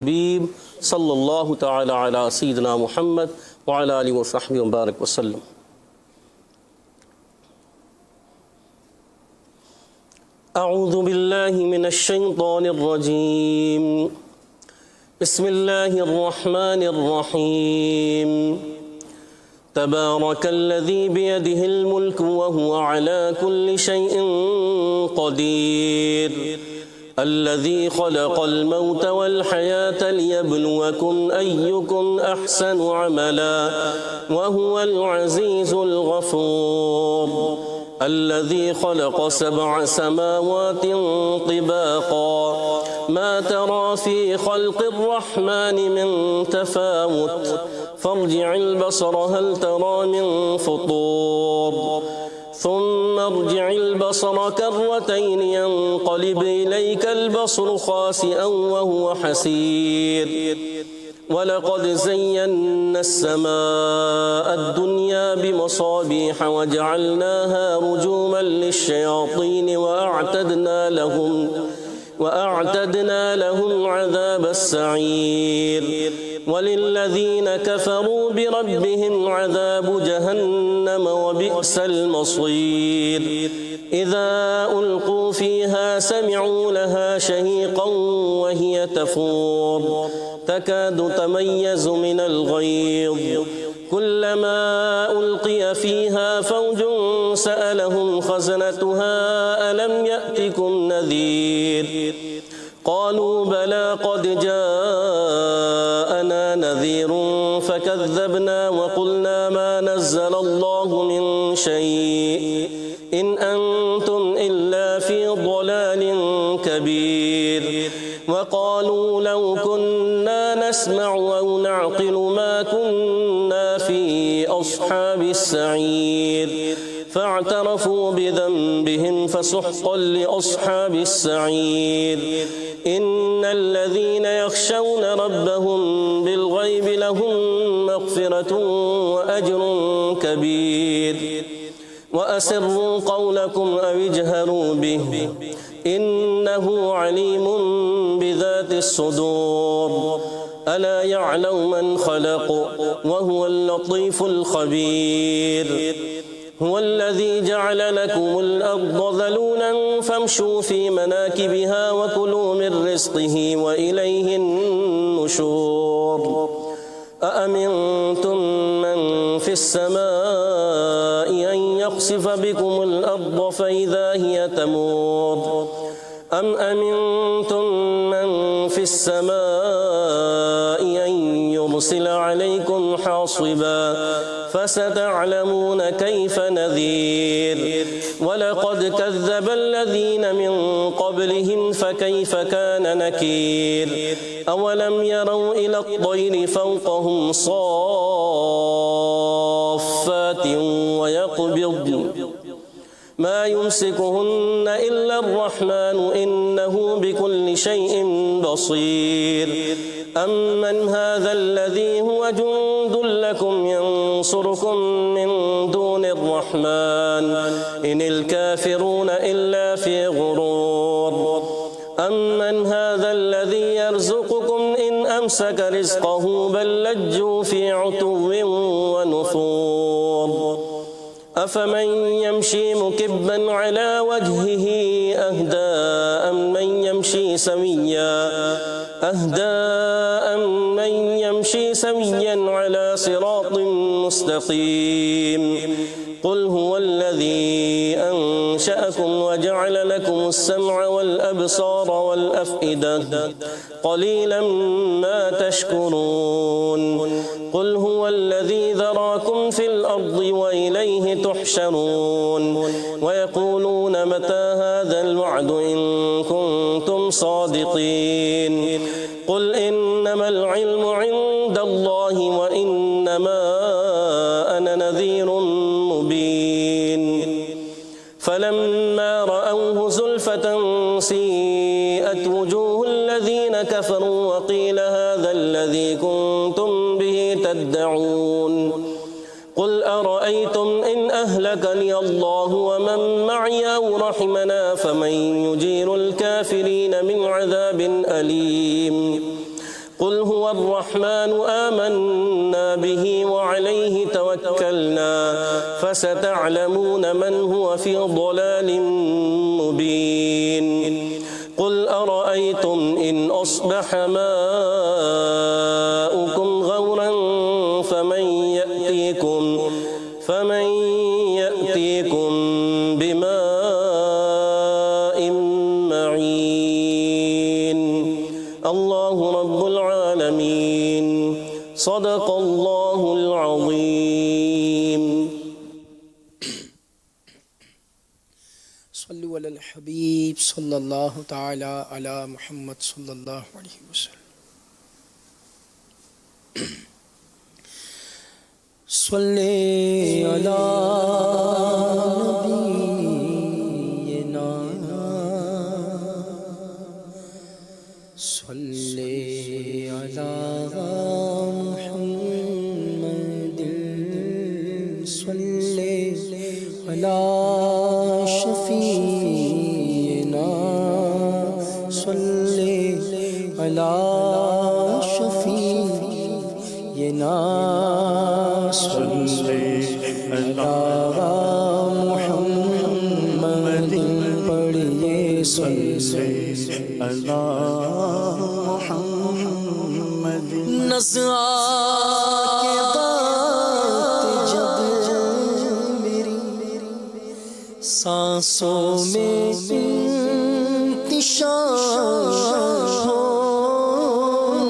حبيب صلى الله تعالى على سيدنا محمد وعلى آله وصحبه وبارك وسلم. أعوذ بالله من الشيطان الرجيم. بسم الله الرحمن الرحيم. تبارك الذي بيده الملك وهو على كل شيء قدير. الذي خلق الموت والحياة ليبلوكم أيكم أحسن عملا وهو العزيز الغفور. الذي خلق 7 سماوات طباقا ما ترى في خلق الرحمن من تفاوت فارجع البصر هل ترى من فطور ثم ارجع البصر كرتين ينقلب إليك البصر خاسئا وهو حسير. ولقد زينا السماء الدنيا بمصابيح وجعلناها رجوما للشياطين وأعتدنا لهم عذاب السعير. وللذين كفروا بربهم عذاب جهنم وبئس المصير. إذا ألقوا فيها سمعوا لها شهيقا وهي تفور تكاد تميز من الغيظ كلما ألقي فيها فوج سألهم خزنتها ألم يأتكم نذير قالوا بلى قد جاءنا نذير فكذبنا وقلنا ما نزل الله من شيء إن أنتم إلا في ضلال كبير. وقالوا لو كنا نسمع أو نعقل ما كنا في أصحاب السعير فاعترفوا بذنبهم فسحقا لأصحاب السعير. إن الذين يخشون ربهم بالغيب لهم مغفرة وأجر كبير. وأسروا قولكم أو اجهروا به إنه عليم بذات الصدور. ألا يعلم من خلق وهو اللطيف الخبير. هو الذي جعل لكم الأرض ذلولا فامشوا في مناكبها وكلوا من رزقه وإليه النشور. أأمنتم من في السماء أن يخسف بكم الأرض فإذا هي تمور أم أمنتم من في السماء أن يرسل عليكم حاصبا فستعلمون كيف نذير. ولقد كذب الذين من قبلهم فكيف كان نكير. أولم يروا إلى الطير فوقهم صافات ويقبضن ما يمسكهن إلا الرحمن إنه بكل شيء بصير. أمن هذا الذي هو جند لكم ينصركم من دون الرحمن إن الكافرون إلا في غرور. أمن هذا الذي يرزقكم إن أمسك رزقه بل لجوا في عتو ونفور. أفمن يمشي مكبا على وجهه أهدى أمن يمشي سويا على صراط مستقيم. قل هو الذي أنشأكم وجعل لكم السمع والأبصار والأفئدة قليلا ما تشكرون. قل هو الذي ذراكم في الأرض وإليه تحشرون. ويقولون متى هذا الوعد إن كنتم صادقين. قل إنما العلم عند الله وإنما أنا نذير مبين. فلما رأوه زلفة سيئت وجوه الذين كفروا وقيل هذا الذي كنتم به تدعون. قل أرأيتم إن أهلكني الله ومن معي أو رحمنا فمن يجير الكافرين من عذاب أليم कुल हुवर्रहमानु आमन्ना बिही व अलैहि तवक्कलना फसतअलमून मन हुवा फी ضलालिम मुबीन कुल अरअयतुम इन अस्बह माउकुम गौरन फमन यअतीकुम बिमाइन मईन अल्लाहु रब्बुल आलमीन सदक़ल्लाहुल अज़ीम। सल्लु अलल हबीब सल्लल्लाहु ताला अला मुहम्मद सल्लल्लाहु अलैहि वसल्लम। सल्ले अला नबीना सल्ले अला मुहम्मदिन सल्ले अला शफीना सल्ले अला शफीना सल्ले अला मुहम्मदिन पढ़िए सल्ले अला मुहम्मदिन। नज़्आ के बाद जब मेरी सांसों में इंतिशार हो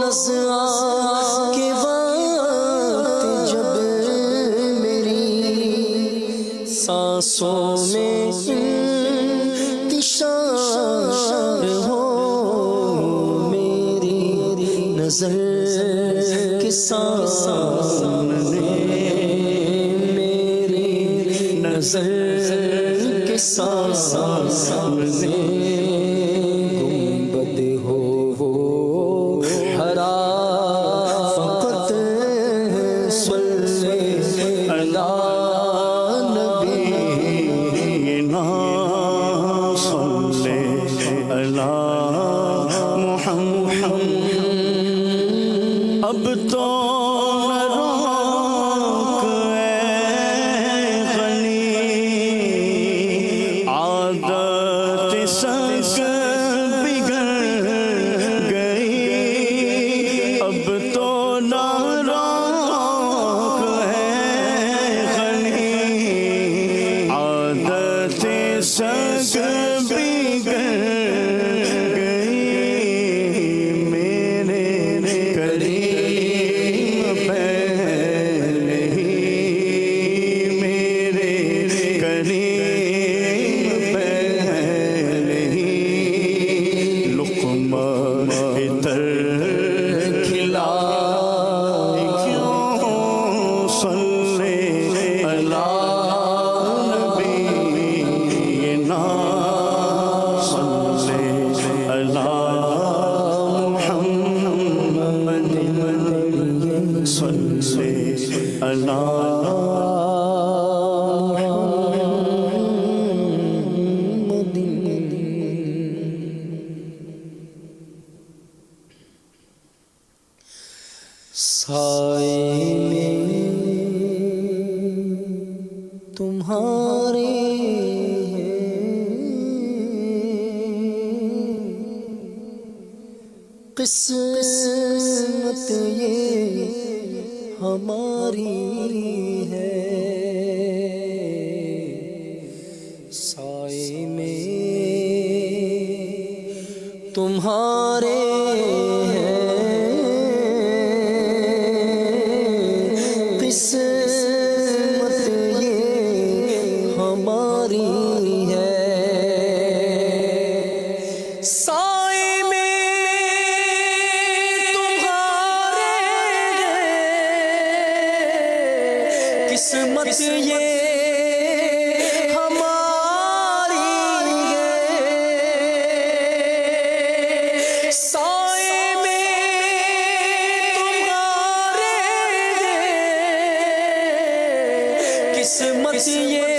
नज़्आ के वक्त जब मेरी सांसों में इंतिशार हो मेरी नज़र के सामने मेरी नज़र के सामने गुंबद हो वो हरा फ़क़त सल्ले अला नबीना सल्ले अला मुहम्मद। अब तो न रोक ऐ गनी आदत संग बिगड़ गई। अब तो न रोक है गनी आदत संग बिगड़ गई। मेरे करीम पहले ही मेरे करीम पहले ही लुक़मा इतर खिला क्यों सल्ले अला नबीना सल्ले अला मुहम्मदिन सल्ले अला साए में तुम्हारे किस्मत ये हमारी है। साए में तुम्हारे किस्मत ये हमारी है। साए में तुम्हारे किस्मत ये हमारी है। साए में तुम्हारे किस्मत ये